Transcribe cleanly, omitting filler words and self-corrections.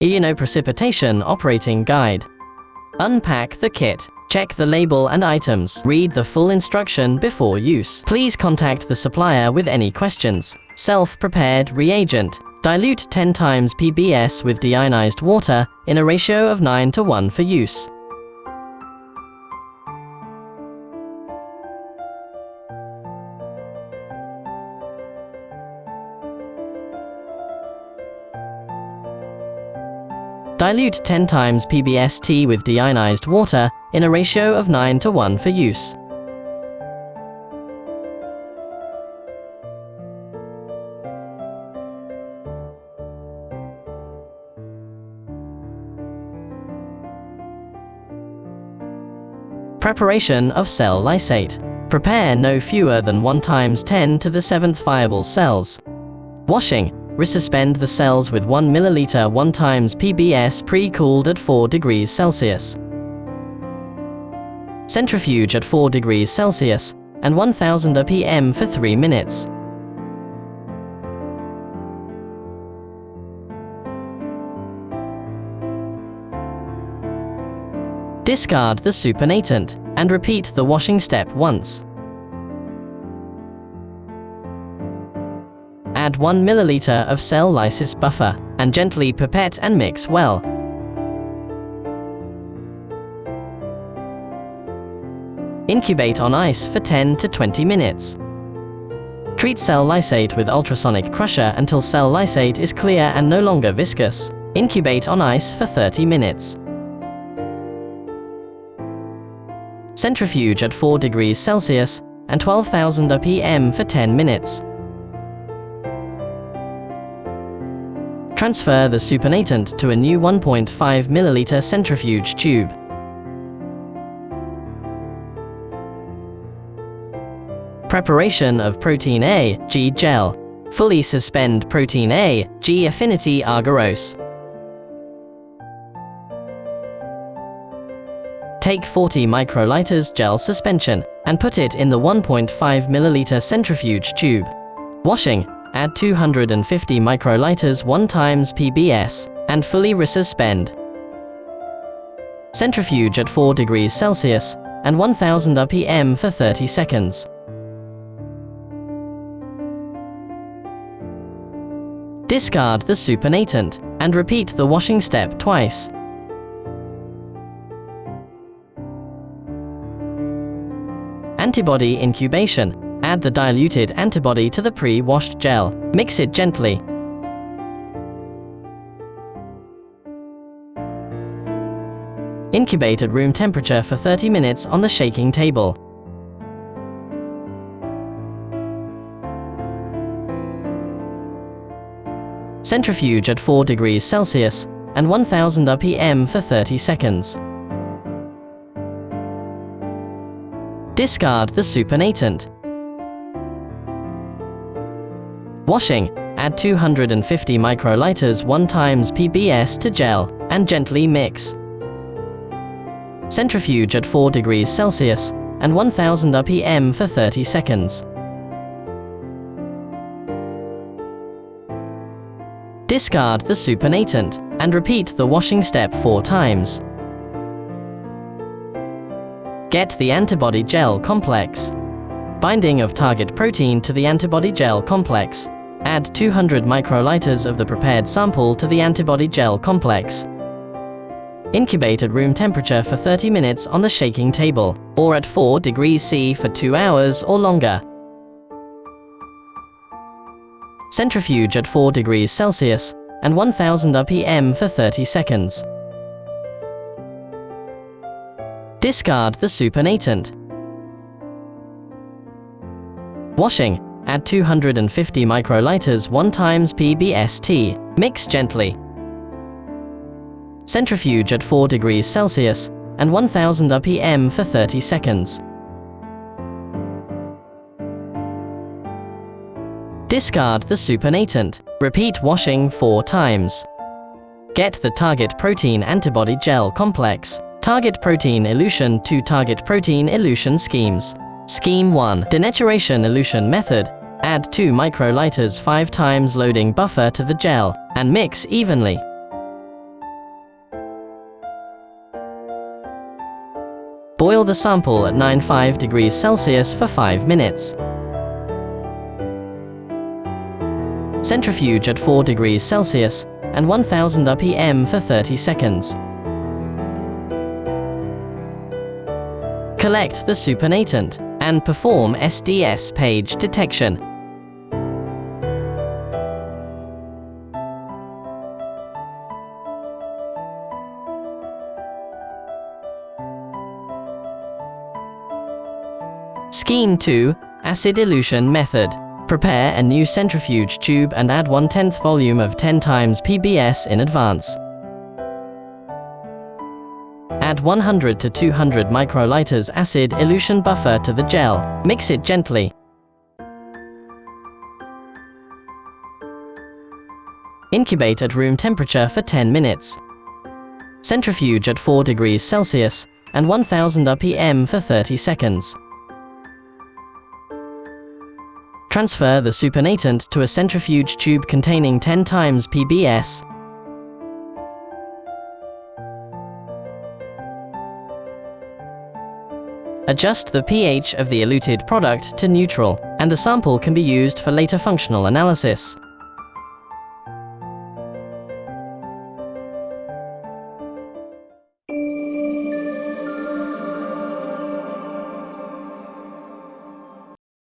Ionoprecipitation Operating Guide. Unpack the kit. Check the label and items. Read the full instruction before use. Please contact the supplier with any questions. Self-prepared reagent. Dilute 10 times PBS with deionized water in a ratio of 9:1 for use. Dilute 10 times PBST with deionized water in a ratio of 9:1 for use. Preparation of cell lysate. Prepare no fewer than 1 × 10⁷ viable cells. Washing. Resuspend the cells with 1 ml 1 times PBS pre-cooled at 4 degrees Celsius. Centrifuge at 4 degrees Celsius and 1000 rpm for 3 minutes. Discard the supernatant and repeat the washing step once. Add 1 ml of cell lysis buffer and gently pipette and mix well. Incubate on ice for 10 to 20 minutes. Treat cell lysate with ultrasonic crusher until cell lysate is clear and no longer viscous. Incubate on ice for 30 minutes. Centrifuge at 4 degrees Celsius and 12,000 rpm for 10 minutes. Transfer the supernatant to a new 1.5 ml centrifuge tube. Preparation of protein A, G gel. Fully suspend protein A, G affinity agarose. Take 40 microliters gel suspension and put it in the 1.5 ml centrifuge tube. Washing. Add 250 microliters 1 times PBS and fully resuspend. Centrifuge at 4 degrees Celsius and 1000 rpm for 30 seconds. Discard the supernatant and repeat the washing step twice. Antibody incubation. Add the diluted antibody to the pre-washed gel. Mix it gently. Incubate at room temperature for 30 minutes on the shaking table. Centrifuge at 4 degrees Celsius and 1000 rpm for 30 seconds. Discard the supernatant. Washing. Add 250 microliters 1 times PBS to gel and gently mix. Centrifuge at 4 degrees Celsius and 1000 rpm for 30 seconds. Discard the supernatant and repeat the washing step 4 times. Get the antibody gel complex. Binding of target protein to the antibody gel complex. Add 200 microliters of the prepared sample to the antibody gel complex. Incubate at room temperature for 30 minutes on the shaking table, or at 4 degrees C for 2 hours or longer. Centrifuge at 4 degrees Celsius and 1000 rpm for 30 seconds. Discard the supernatant. Washing. Add 250 microliters 1 times PBST. Mix gently. Centrifuge at 4 degrees Celsius and 1000 rpm for 30 seconds. Discard the supernatant. Repeat washing 4 times. Get the target protein antibody gel complex. Target protein elution to target protein elution schemes. Scheme 1. Denaturation elution method. Add 2 microliters 5 times loading buffer to the gel and mix evenly. the sample at 95 degrees Celsius for 5 minutes. Centrifuge at 4 degrees Celsius and 1000 rpm for 30 seconds. Collect the supernatant and perform SDS page detection. Scheme 2. Acid elution method. Prepare a new centrifuge tube and add 1/10 volume of 10 times PBS in advance. Add 100 to 200 microliters acid elution buffer to the gel. Mix it gently. Incubate at room temperature for 10 minutes. Centrifuge at 4 degrees Celsius and 1000 rpm for 30 seconds. Transfer the supernatant to a centrifuge tube containing 10 times PBS. Adjust the pH of the eluted product to neutral, and the sample can be used for later functional analysis.